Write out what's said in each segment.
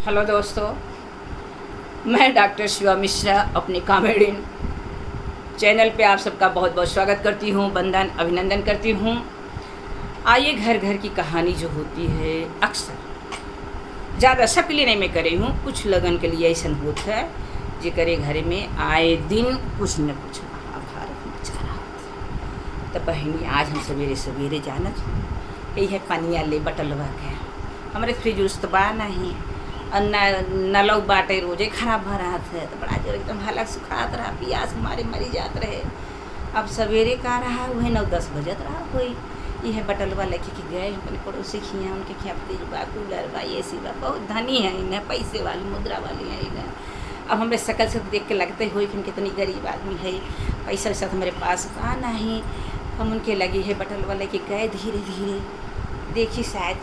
Hello दोस्तों, मैं doctor Shiva Mishra अपने कॉमेडी चैनल पे आप सबका बहुत बहुत स्वागत करती हूँ, वंदन अभिनंदन करती हूँ। आइए, घर घर की कहानी जो होती है अक्सर ज़्यादा सबके लिए नहीं मैं कर रही हूँ, कुछ लगन के लिए ऐसा होता है जे करे घर में आए दिन कुछ न कुछ महाभारत मचा रहा था। तो बहनी आज हम सवेरे सवेरे जानत हूँ यही है पनिया ले बटलवा के हमारे फ्रिज उस्तबा नहीं और नलौ बाटे रोजे खराब भर रहा था। तो बड़ा जोर एकदम हालत सुखात रहा, प्यास हमारे मरी जात रहे। अब सवेरे का रहा वही 9-10 बजत रहा कोई यह बटलवा लेके के गए अपने पड़ोसी खिया, उनके खिया फ्रिज बा, कूलर बा, ए सी बा, बहुत धनी है इन्हें, पैसे वाली मुद्रा वाली है इन्हें। अब हमें शकल से देख के लगते हुए कि कितनी गरीब आदमी है, पैसा वैसा हमारे पास बा नहीं। हम उनके लगे है बटलवा लेके गए, धीरे धीरे देखी शायद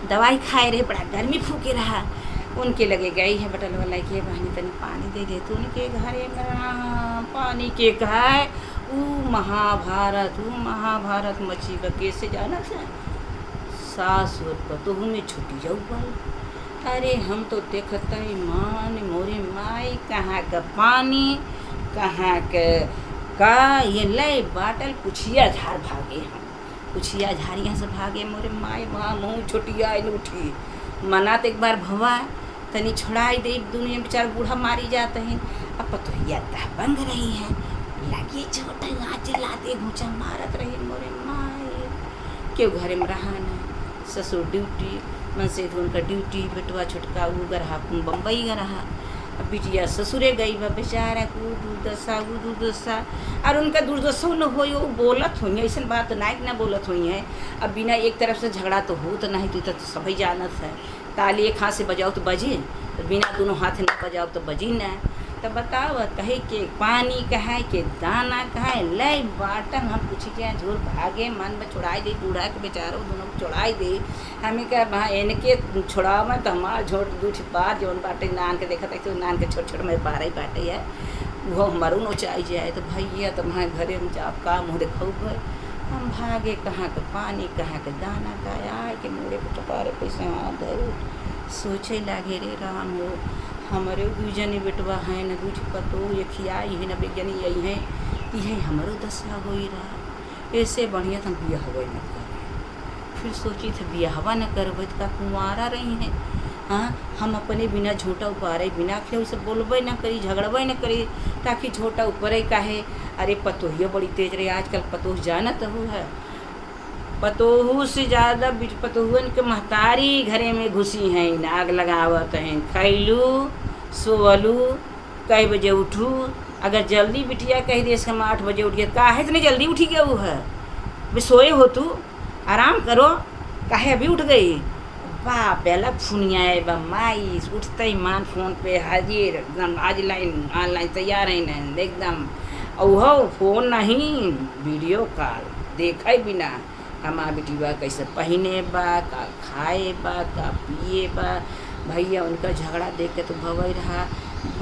दवाई खाए रहे, बड़ा गर्मी फूके रहा। उनके लगे गई है बटल वाला के बहनी तनी पानी दे दे। तो उनके घरे में पानी के कहा महाभारत मची बा कैसे जाना था। सास और पतोहू में छुट्टी जाऊ पर अरे हम तो देखते मान मोरे माई कहाँ का पानी कहाँ का ये लय बाटल पुछिया झाड़ भागे। हम पुछिया झाड़ियाँ से भागे मोरे माई वहाँ मुँह छोटिया उठी मना तो एक बार भवा तनी छोड़ाई दे, दुनिया बेचारा बूढ़ा मारी जाते हैं। अब पतोहिया बंद रही है, लगी छोटे आज लाते घूचा मारत रही मोरे माए। क्यों घरे में रहा ना, ससुर ड्यूटी मन से उनका ड्यूटी, बेटवा छोटका वो रहा बम्बई का रहा। अब बिटिया ससुरे गई बा बेचारा को दुर्दशा और उनका दुर्दशा न हो वो बोलत हुई है, ऐसा बात नहीं ना बोलत हुई है। अब बिना एक तरफ से झगड़ा तो हो तो नहीं, तो सभी जानत है। ताली एक हाथ से बजाओ तो बजे, तो बिना दोनों हाथ न बजाओ तो बजी ना। तो बताओ कहे के पानी कहे के दाना कहे लय बाटन हम पूछ के झोर भागे मन में छोड़ाई दे, बूढ़ा के बेचारो दोनों को छोड़ाई दे। हमें क्या भाई इनके छोड़ाव तो हमार झोट दूठ बार जौन बाटे नान के देखा तो नान के छोट छोट में बारह ही बाटे है वो हमारू नोचाई जाए। तो भैया तो वहाँ घरे में जाप का मुँह देखो भाई हम भागे कहाँ का पानी कहाँ का दाना का आए के मोड़े पे टपारे पैसे धर सोचे लागे रे राम हो हमारे दूजनी बेटवा है न दूठ पतो ये खियाई है न बेजनी यही है यही हमारो दशा हो ही रहा। ऐसे बढ़िया था बिया हुआ न कर, फिर सोची था बिया हवा न करब का कुंवारा रही है। हाँ हम अपने बिना झोटा उपारे बिना खेल से बोलबे न करी झगड़बे न करी ताकि झोटा ऊपर काहे। अरे पतोहिया बड़ी तेज रही आजकल, पतोह जानत हो है, पतोहू से ज़्यादा पतोहुअन के महतारी घरे में घुसी हैं, नाग लगावत हैं, खैलू सोवलू कई बजे उठू। अगर जल्दी बिटिया कह दे हम 8 बजे उठिए काहे इतनी जल्दी उठी गया वो है, वे सोए हो तू आराम करो काहे अभी उठ गई। बाप अलग फुनियाए बा माई उठते ही मान फोन पे हाजिर एकदम आज लाइन ऑनलाइन तैयार है न एकदम। और फोन नहीं वीडियो कॉल देखे बिना हमार बेटीबा कैसे पहने बा का खाए बा का पिए बा। भैया उनका झगड़ा देख के तो भवई रहा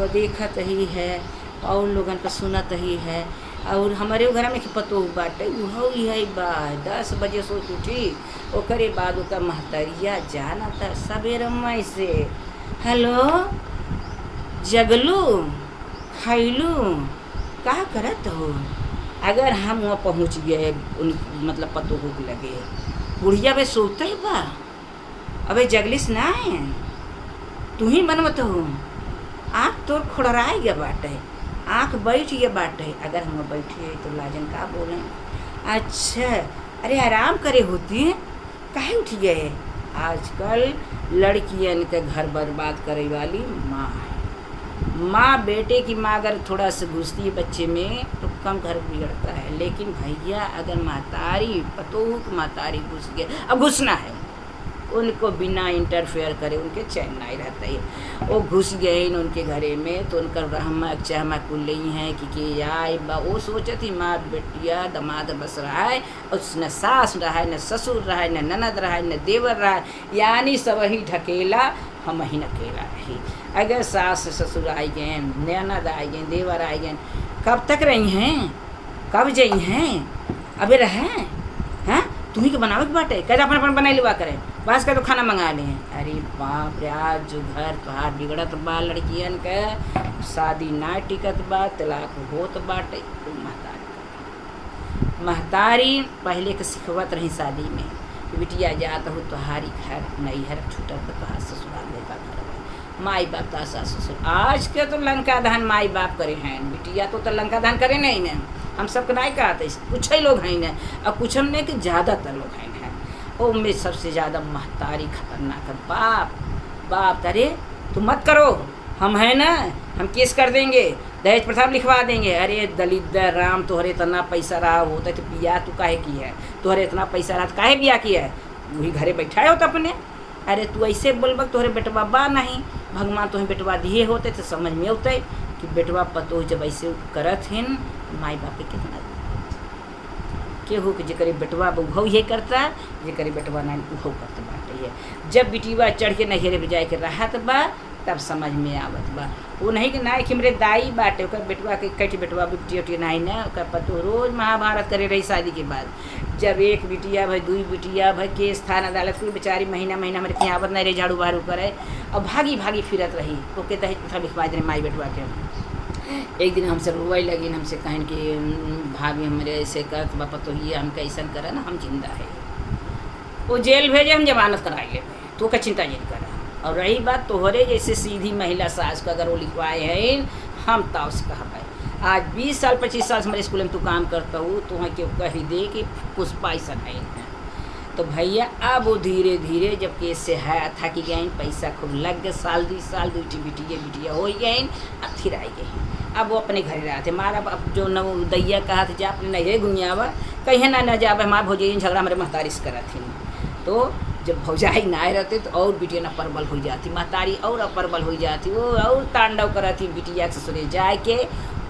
देखत ही है और लोगन का सुनत ही है। और हमारे घर में पतो बाटे वो है बा 10 बजे सोच उठी ओकरे बाद ओका महतरिया जाना था सवेरे मई से हेलो जगलू खैलू का करत हो। अगर हम वहाँ पहुँच गए उन मतलब पतो हो लगे बुढ़िया वे सोते ही बा अबे जगलिस ना है तू ही बनवत हो आँख तोर खुड़राई गया बाटे आँख बैठ गया बाटे। अगर हम बैठिए तो लाजन का बोलें अच्छा अरे आराम करे होती काहे उठ गए। आजकल लड़कियन के घर बर्बाद करे वाली माँ है। माँ बेटे की माँ अगर थोड़ा सा घुसती है बच्चे में तो कम घर बिगड़ता है, लेकिन भैया अगर महतारी पतोहू की महतारी घुस गए अब घुसना है उनको बिना इंटरफेयर करे उनके चैन नहीं रहता है। वो घुस गए उनके घरे में तो उनका रहमक चहमक कुल है कि आए बा वो सोचती माँ बेटिया दमाद बस रहा है और न सास रहा है न ससुर रहा है न ननद रहा है न देवर रहा है, यानी सब ही ढकेला हम ही नकेला रही। अगर सास ससुर आई गए ननद आई गए देवर आई गए कब तक रही हैं कब जई हैं अबे रहें हैं तू ही के बनावे के बाटे, कैसे अपन अपन बनाई लेवा करे, बस का तो खाना मंगा ले। अरे बाप रे, आज जो घर तोहार बिगड़त बा, लड़कियन के शादी ना टिकत बा, तलाक होत बाटे। तू महतारी पहले के सिखवत रही शादी में कि बिटिया जात हो तोहारी घर नैहर छूटल तो तोहार ससुराल लेकर घर माई बाप का सास ससुर। आज के तो लंका दान माई बाप करे हैं, बिटिया तो लंका दान करे नहीं न। हम सबके नहीं कहते, कुछ ही लोग हैं न, और कुछ हम नहीं कि ज़्यादातर लोग हैं न। ओ में सबसे ज़्यादा महतारी खतरनाक है। बाप अरे तुम मत करो, हम हैं ना, हम केस कर देंगे, दहेज प्रथा लिखवा देंगे। अरे दलित राम, तोहरे इतना पैसा रहा होता तो बिया तू काहे की है, तोहरे इतना पैसा रहा तो काहे बिया किया है, वही घरे बैठा हो तो अपने। अरे तू ऐसे बोलबक तोहरे बेटवा बा नहीं, भगवान तुम्हें बेटवा दिए होते तो समझ में होते कि बेटवा पतो जब ऐसे करत हैं माई बाप के कितना केहू के जे करे बेटवा उहो ये करता, जे करे बेटवा नहीं उहो करता बाटे। है जब बिटिवा चढ़ के नहेरे में जाए के रहत बा तब समझ में आवत बा। वो नहीं कि ना कि मेरे दाई बाटे ओकर बेटवा के कट बेटवा बिटिया उटिया नहीं ना, ओकर पतो रोज महाभारत करे रही शादी के बाद। जब एक बिटिया भाई दुई बिटिया भाई केस थाना अदालत कोई बेचारी महीना महीना मेरे के आवत नहीं रही, झाड़ू बहारू करे और भागी भागी फिरत रही। ओके दहेज प्रथा लिखवा दे माई बेटवा के। एक दिन हमसे रोई लगी, हमसे कहन कि भाभी हमारे ऐसे करत बापा तो ये हम कैसन करे ना, हम जिंदा है। वो जेल भेजे, हम जमानत कराई ले, तो का चिंता नहीं करा। और रही बात तोहरे जैसे सीधी महिला सास का अगर वो लिखवाए हैं, हम ताव से कहा भाई आज 20 साल 25 साल से हमारे स्कूल में तू काम करता हूँ, तो वहाँ क्यों कह दे कि पुष्पा ऐसा नहीं है। तो भैया अब वो धीरे धीरे जब केस से है थकी गई, पैसा खूब लग गए, साल 2 साल दूटी बिटिया हो गई, अब फिर आई गई। अब वो अपने घर रहे थे, मारा अब जो न दैया कहा था जा अपने नहीं गुनियावा कहीं ना जावे, हमारे भौजाई झगड़ा हमारे महतारी से करा थी। तो जब भौजाई ना रहते तो और बिटिया ना परबल हो जाती, महतारी और अपरबल हो जाती, वो और तांडव कराती बिटिया के ससुरे जाए के।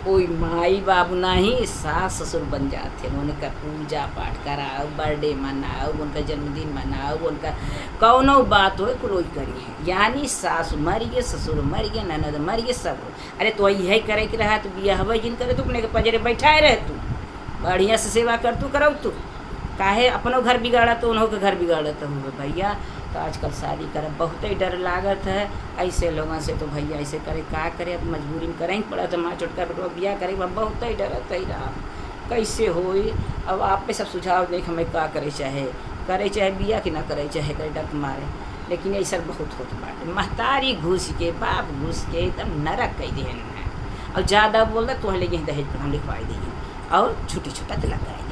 कोई माई बाबू नहीं सास ससुर बन जाते, उनका पूजा पाठ कराओ, बर्थडे मनाओ, उनका जन्मदिन मनाओ, उनका कौनो बात हो कोई करी है। यानी सास मर गए, ससुर मर गए, ननद मर गए, सब। अरे तो यही करे कि रहा तो बिया हवा जिन करे तो अपने के पजरे बैठाए रहे, तू बढ़िया से सेवा कर तू करो, तू काहे अपनों घर बिगाड़ा तो उन्हों के घर बिगाड़त हुए भैया। तो आजकल शादी करे बहुत ही डर लागत है ऐसे लोगों से। तो भैया ऐसे करे का करे, अब मजबूरी में करें पड़ा तो माँ छोटका बेटवा बिया करे, बहुत ही डरत ही रहा कैसे होई। अब आप पे सब सुझाव देख हमें का करे चाहे बिया कि ना करे चाहे करे डर मारे, लेकिन ऐसा बहुत होता बाटे। महतारी घुस के बाप घुस के एकदम नरक कह दे, और ज़्यादा बोल रहा तो लेकिन दहेज पर हम लिखवाई दी और छुट्टी छुट्टा तिलक कराई।